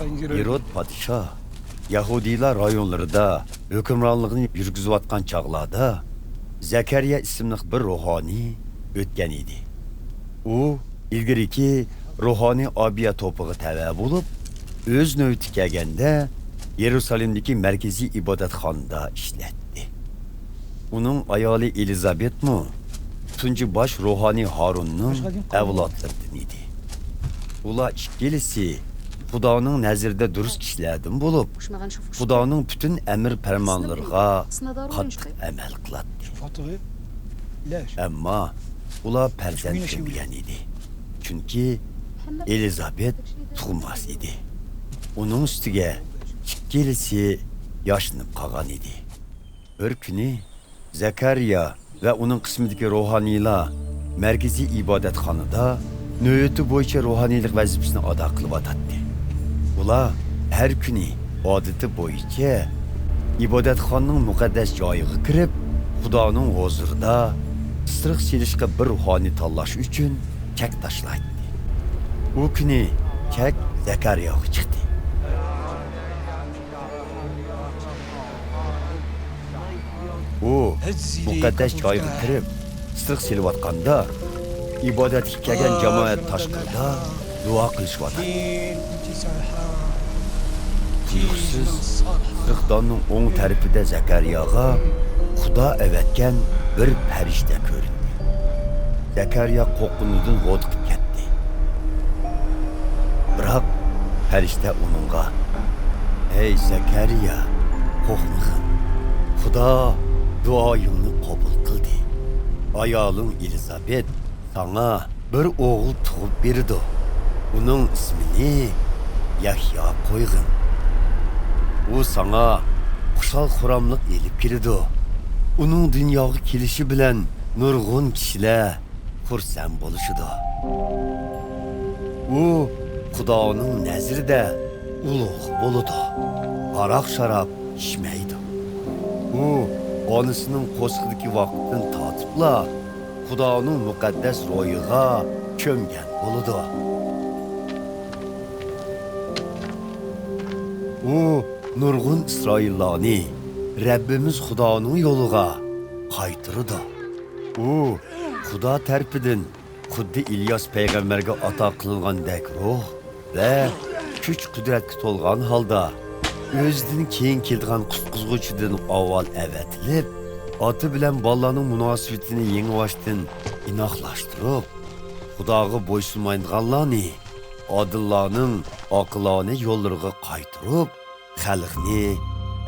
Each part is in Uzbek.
Herod podshoh Yahudiylar rayonlarida hukmronligini yurgizayotgan chaqlarda Zakariya ismli bir ruhoniy o'tgan edi. U ilgiriki ruhoniy abiya to'pig'i tava bo'lib, o'z navbati kelganda Yerusalimdagi markaziy ibodatxonada ishlatdi. Uning ayoli Elizabetmi tunji bosh ruhoniy Harunning avlodlaridan edi. Ular ikkilisi Xudoning nazarida durust kishilardan bo'lib, Xudoning butun amr farmonlariga qattiq amal qiladi. Ammo ular farzand ko'rmagan edi. Chunki Elizabet tug'mas edi. Uning ustiga ikkilisi yoshinib qolgan edi. Bir kuni Zakariya va uning qismidagi ruhoniylar markaziy ibodatxonada navbati bo'yicha ruhoniylik vazifasini ado qilib o'tadi. Ular har kuni odati bo'yicha ibodatxonning muqaddas joyiga kirib, Xudoning huzurida isiriq silishga bir ruhoniy tanlash uchun chak tashlaydi. U kuni chak Zakariyaga chiqdi. U muqaddas joyga kirib, isiriq silayotganda ibodatga kelgan jamoat tashqarida duo qilishyapti. Tuyuqsiz Rıxdanның o'ng tarafida Zakariyaga Xudo avatgan bir farishta ko'rindi. Zakariya qo'rquvdan g'otiqib ketdi. Biroq farishta uningga: "Ey Zakariya, qo'rqmag'in. Xudo duoyingni qabul qildi. Ayoling Elizabet sana bir o'g'il tug'ib berdi. Uning ismini Yahyo qo'ygin. U sana xushal xuramliq elib keldi. Uning dunyoga kelishi bilan nurg'un kishilar xursand bo'lishidi. U Xudoning nazarida ulug' bo'ladi. Aroq sharob ichmaydi. U onasining qo'sqidagi vaqtdan tortibla Xudoning muqaddas ro'yiga cho'mgan bo'ladi. U nurg'un Isroillarni Rabbimiz Xudoning yo'liga qaytirdi. U Xudo tarafidan xuddi İlyas payg'ambarga ato qilingandek ruh va kuch-qudratga to'lgan holda o'zidan keyin kelgan qutqizuvchidan avval avatilib, oti bilan bolaning munosabatini yengivashdan inoqlashtirib, Xudoga bo'ysunmaydiganlarni odillarning oqilona yo'llariga qaytirib, xalqni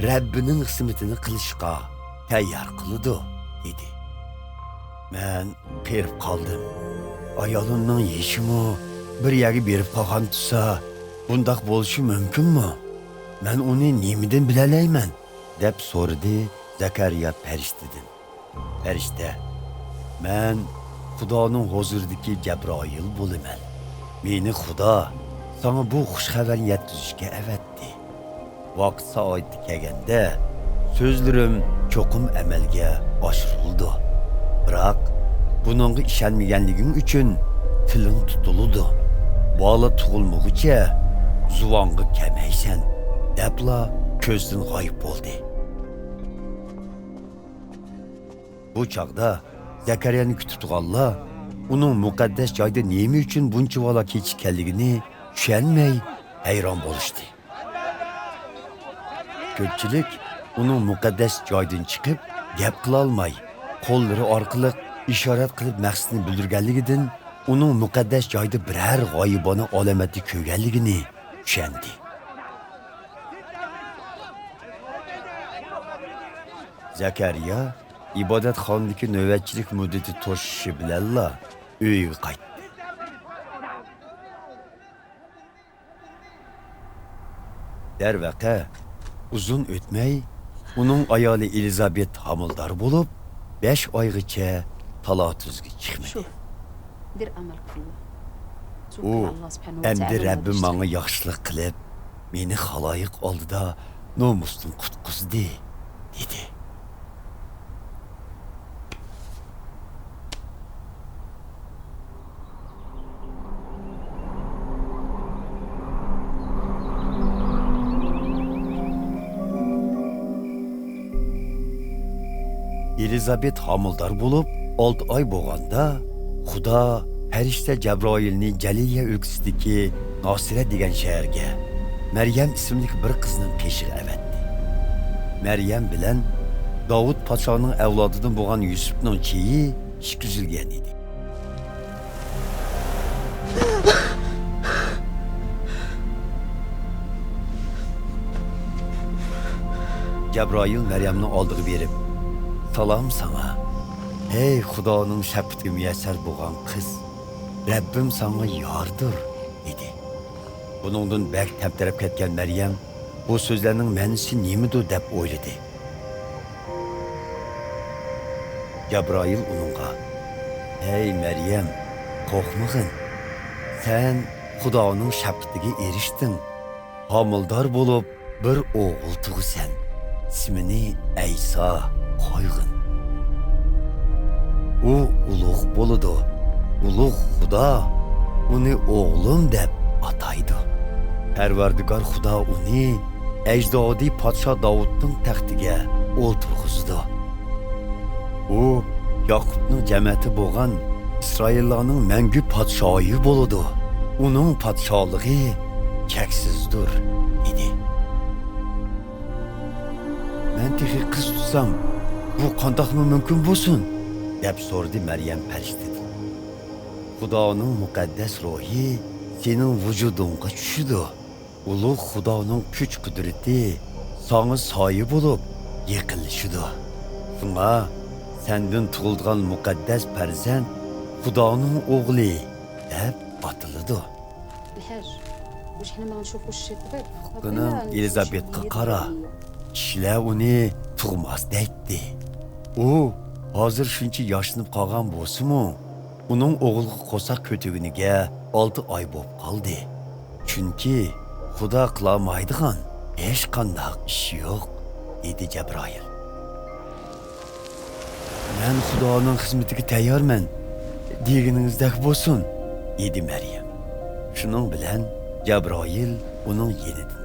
Rabbining xizmatini qilishga tayyor qildi, dedi. Men qerib qoldim. Ayolimning yeshimi bir yerga berib qolgan tutsa, bundaq bo'lishi mumkinmi? Men uni nimidan bilalayman? deb so'radi Zakariya farishtadan. Farishta: "Men Xudoning huzuridagi Jabroil bo'laman. Meni Xudo sana bu xush xabarni yetkazishga avatdi. Vaqt soati kelganda so'zlarim cho'qim amalga oshirildi. Biroq buningga ishonmaganliging uchun tiling tutildi. Bola tug'ilmog'icha zuvonga kelmaysan" debla ko'zdan g'oyib bo'ldi. Bu chaqda Zakariyani kutib turganlar uning muqaddas joyda nima uchun buncha vola kechikkanligini tushunmay hayron bo'lishdi. Ko'pchilik uning muqaddas joydan chiqib gap qila olmay, qo'llari orqali ishorat qilib maqsadini bildirganligidan uning muqaddas joyda biror g'oyibona alomatni ko'rganligini tushundi. Zakariya ibodatxonadagi navbatchilik muddati to'shishi bilanla uyiga qaytdi. Darvaqa uzun o'tmay uning ayoli Elizabet homildor bo'lib, 5 oygacha talotuzga chiqmadi. U endi Rabbim menga yaxshilik qilib, meni xaloyiq oldida nomusdan qutqizdi, dedi. Elizabet hamildor bo'lib 6 oy bo'lganda Xudo farishta Jabroilni Jaliliya o'lkasidagi Nosira degan shaharga Maryam ismli bir qizning peshiga avatdi. Maryam bilan Davud podshoning avlodidan bo'lgan Yusufning cheyi ishkizilgan edi. Jabroil Maryamning oldiga berib, "Salom sana. Ey Xudoning shafqatiga muyassar bo'lgan qiz, Rabbim sana yordir" dedi. Buningdan bak taptarab ketgan Maryam bu so'zlarning ma'nosi nimadir deb o'yladi. Jabroil uningga, "Ey Maryam, qo'rqmag'in. Sen Xudoning shafqatiga erishding. Homildor bo'lib bir o'g'il tug'san. İsmini Ayso qo'yg'in. U ulug' bo'ladi. Ulug' Xudo uni o'g'lim deb ataydi. Parvardigor Xudo uni ajdodi podsho Davudning taxtiga o'ltirg'izdi. U Yoqubning jamiyati bo'lgan Isroillarning mangu podshoyi bo'ladi. Uning podshohligi cheksizdir" dedi. "Men texi qiz tutsam, bu qandoqmi mumkin bo'lsin?" deb so'radi Maryam farishtadan. "Xudoning muqaddas ruhi sening vujudingga tushdi. Ulug' Xudoning kuch-qudrati sana soya bo'lib yiqilishdi. Shunga sendan tug'ilgan muqaddas farzand Xudoning o'g'li deb atiladi." Buni Elizabetga qara. Kishilar uni tug'mas deydi. U hozir shuncha yoshlanib qolgan bo'lsa-mu, uning o'g'ilga qo'saq ko'tiginiga 6 oy bo'lib qoldi. Chunki Xudo qilolmaydigan hech qanday ish yo'q, dedi Jabroil. "Men Xudoning xizmatiga tayyorman, deganingizdek bo'lsin", dedi Maryam. Shuning bilan Jabroil uning yenidan